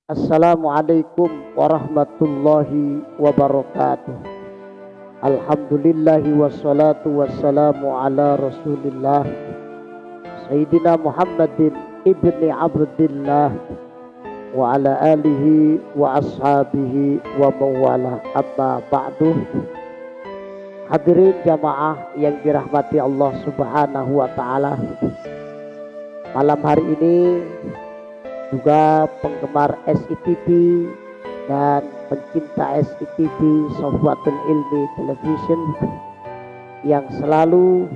Assalamualaikum warahmatullahi wabarakatuh. Alhamdulillahi wassalatu wassalamu ala rasulillah Sayyidina Muhammadin ibni Abdillah wa ala alihi wa ashabihi wa mawala amma ba'du. Hadirin jamaah yang dirahmati Allah subhanahu wa ta'ala, malam hari ini juga penggemar SITV dan pencinta SITV Sofwatul Ilmi Television yang selalu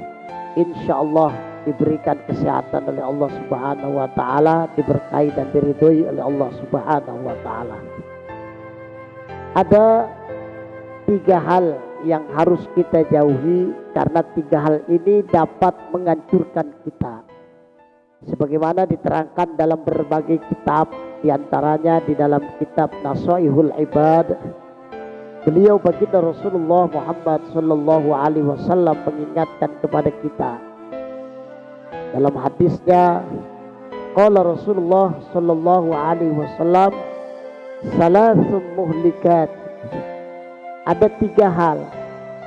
insya Allah diberikan kesehatan oleh Allah subhanahu wa ta'ala, diberkahi dan diridhoi oleh Allah subhanahu wa ta'ala. Ada 3 hal yang harus kita jauhi, karena 3 hal ini dapat menghancurkan kita, sebagaimana diterangkan dalam berbagai kitab, diantaranya di dalam kitab Nasaihul Ibad. Beliau baginda Rasulullah Muhammad sallallahu alaihi wasallam mengingatkan kepada kita dalam hadisnya, qala Rasulullah sallallahu alaihi wasallam, salasun muhlikat. Ada 3 hal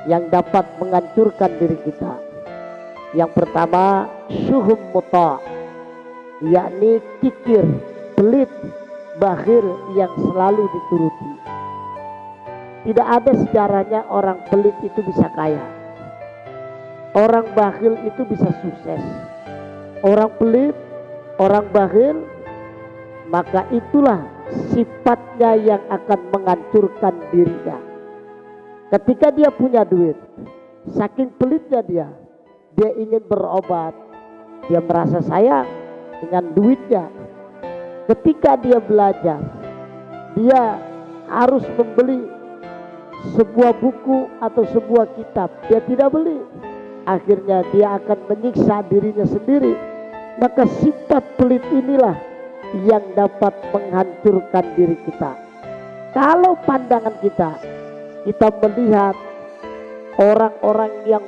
yang dapat menghancurkan diri kita. Yang pertama, syuhum muta', yakni kikir, pelit, bakhil yang selalu dituruti. Tidak ada sejarahnya orang pelit itu bisa kaya, orang bakhil itu bisa sukses. Orang pelit, orang bakhil, maka itulah sifatnya yang akan menghancurkan dirinya. Ketika dia punya duit, saking pelitnya dia ingin berobat, dia merasa sayang dengan duitnya. Ketika dia belajar, dia harus membeli sebuah buku atau sebuah kitab, dia tidak beli. Akhirnya dia akan menyiksa dirinya sendiri. Maka sifat pelit inilah yang dapat menghancurkan diri kita. Kalau pandangan kita melihat orang-orang yang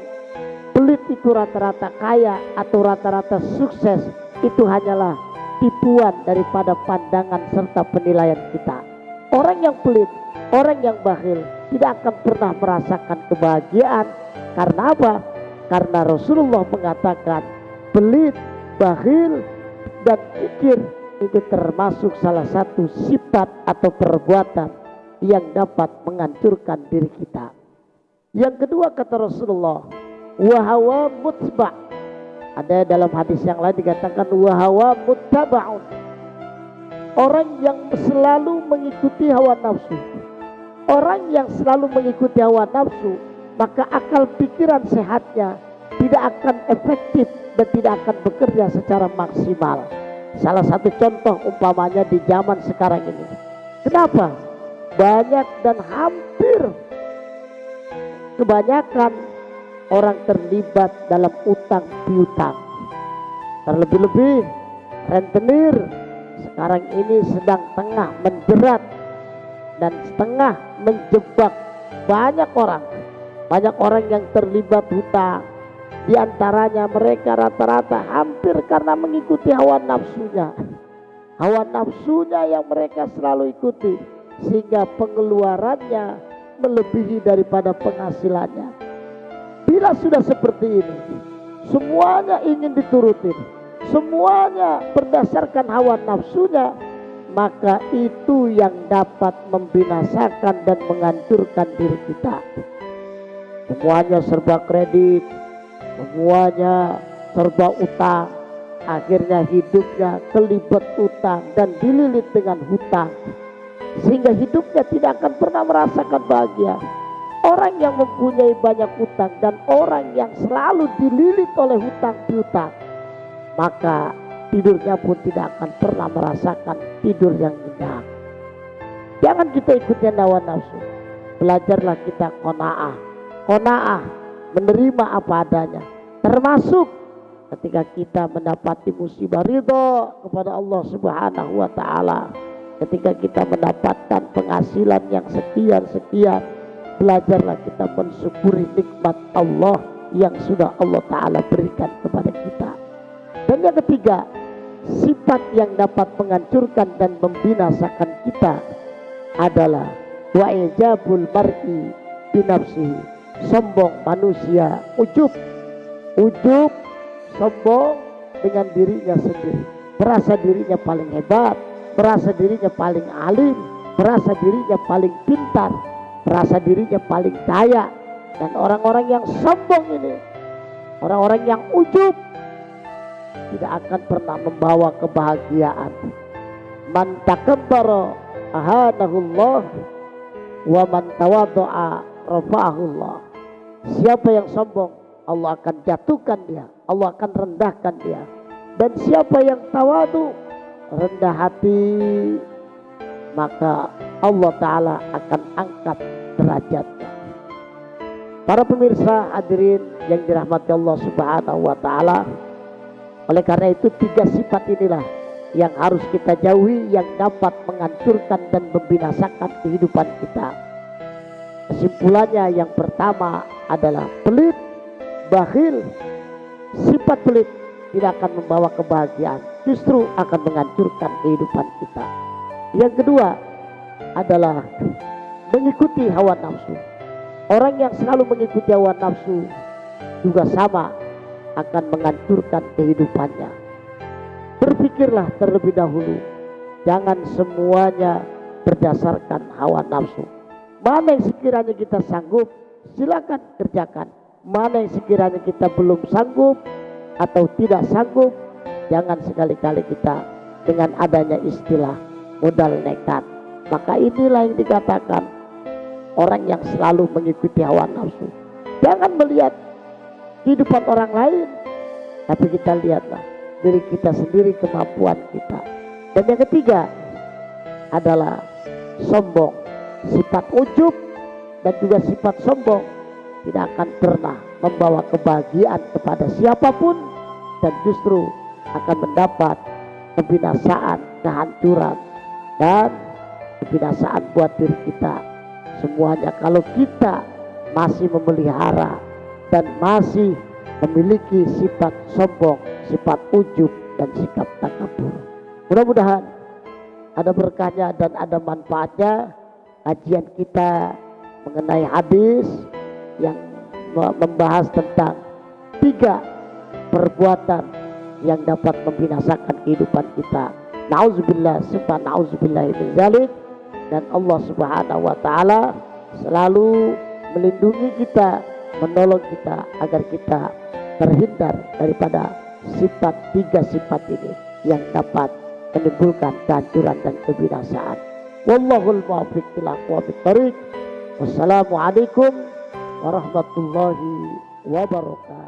pelit itu rata-rata kaya atau rata-rata sukses, itu hanyalah tipuan daripada pandangan serta penilaian kita. Orang yang pelit, orang yang bakhil tidak akan pernah merasakan kebahagiaan. Karena apa? Karena Rasulullah mengatakan pelit, bakhil dan kikir itu termasuk salah satu sifat atau perbuatan yang dapat menghancurkan diri kita. Yang kedua, kata Rasulullah, wahawa mutba'. Ada dalam hadis yang lain dikatakan wahawa muttaba'un, orang yang selalu mengikuti hawa nafsu. Orang yang selalu mengikuti hawa nafsu, maka akal pikiran sehatnya tidak akan efektif dan tidak akan bekerja secara maksimal. Salah satu contoh umpamanya di zaman sekarang ini, kenapa banyak dan hampir kebanyakan orang terlibat dalam utang piutang. Terlebih-lebih rentenir sekarang ini sedang tengah menjerat dan setengah menjebak banyak orang. Banyak orang yang terlibat hutang. Di antaranya mereka rata-rata hampir karena mengikuti hawa nafsunya. Hawa nafsunya yang mereka selalu ikuti, sehingga pengeluarannya melebihi daripada penghasilannya. Bila sudah seperti ini, semuanya ingin diturutin, semuanya berdasarkan hawa nafsunya, maka itu yang dapat membinasakan dan menghancurkan diri kita. Semuanya serba kredit, semuanya serba utang. Akhirnya hidupnya terlibat utang dan dililit dengan hutang, sehingga hidupnya tidak akan pernah merasakan bahagia. Orang yang mempunyai banyak hutang dan orang yang selalu dililit oleh hutang piutang, maka tidurnya pun tidak akan pernah merasakan tidur yang nyenyak. Jangan kita ikuti hawa nafsu. Belajarlah kita qanaah, menerima apa adanya. Termasuk ketika kita mendapati musibah, ridho kepada Allah subhanahu wa ta'ala. Ketika kita mendapatkan penghasilan yang sekian, belajarlah kita mensyukuri nikmat Allah yang sudah Allah ta'ala berikan kepada kita. Dan yang ketiga, sifat yang dapat menghancurkan dan membinasakan kita adalah wa ijabul mar'i binafsihi, sombong manusia, ujub, sombong dengan dirinya sendiri, merasa dirinya paling hebat, merasa dirinya paling alim, merasa dirinya paling pintar, merasa dirinya paling kaya. Dan orang-orang yang sombong ini, orang-orang yang ujub, tidak akan pernah membawa kebahagiaan. Man takabbara ahanahullah wa man tawaddu'a rafa'ahullah. Siapa yang sombong, Allah akan jatuhkan dia, Allah akan rendahkan dia. Dan siapa yang tawadu, rendah hati, maka Allah Ta'ala akan angkat derajatnya. Para pemirsa hadirin yang dirahmati Allah Subhanahu wa Ta'ala, oleh karena itu 3 sifat inilah yang harus kita jauhi, yang dapat menghancurkan dan membinasakan kehidupan kita. Kesimpulannya, yang pertama adalah pelit, bakhil. Sifat pelit tidak akan membawa kebahagiaan, justru akan menghancurkan kehidupan kita. Yang kedua adalah mengikuti hawa nafsu. Orang yang selalu mengikuti hawa nafsu juga sama akan menghancurkan kehidupannya. Berpikirlah terlebih dahulu, jangan semuanya berdasarkan hawa nafsu. Mana yang sekiranya kita sanggup, silakan kerjakan. Mana yang sekiranya kita belum sanggup atau tidak sanggup, jangan sekali-kali kita dengan adanya istilah modal nekat. Maka inilah yang dikatakan orang yang selalu mengikuti hawa nafsu. Jangan melihat kehidupan orang lain, tapi kita lihatlah diri kita sendiri, kemampuan kita. Dan yang ketiga adalah sombong. Sifat ujub dan juga sifat sombong tidak akan pernah membawa kebahagiaan kepada siapapun, dan justru akan mendapat kebinasaan, kehancuran, dan kebinasaan buat diri kita semuanya kalau kita masih memelihara dan masih memiliki sifat sombong, sifat ujub, dan sikap takabur. Mudah-mudahan ada berkahnya dan ada manfaatnya kajian kita mengenai hadis yang membahas tentang 3 perbuatan yang dapat membinasakan kehidupan kita. Nauzubillah, sifat nauzubillah min zalik. Dan Allah Subhanahu wa Ta'ala selalu melindungi kita, menolong kita agar kita terhindar daripada 3 sifat ini yang dapat menimbulkan kehancuran dan kebinasaan. Wallahul muwaffiq ila aqwamit thoriq. Wassalamualaikum warahmatullahi wabarakatuh.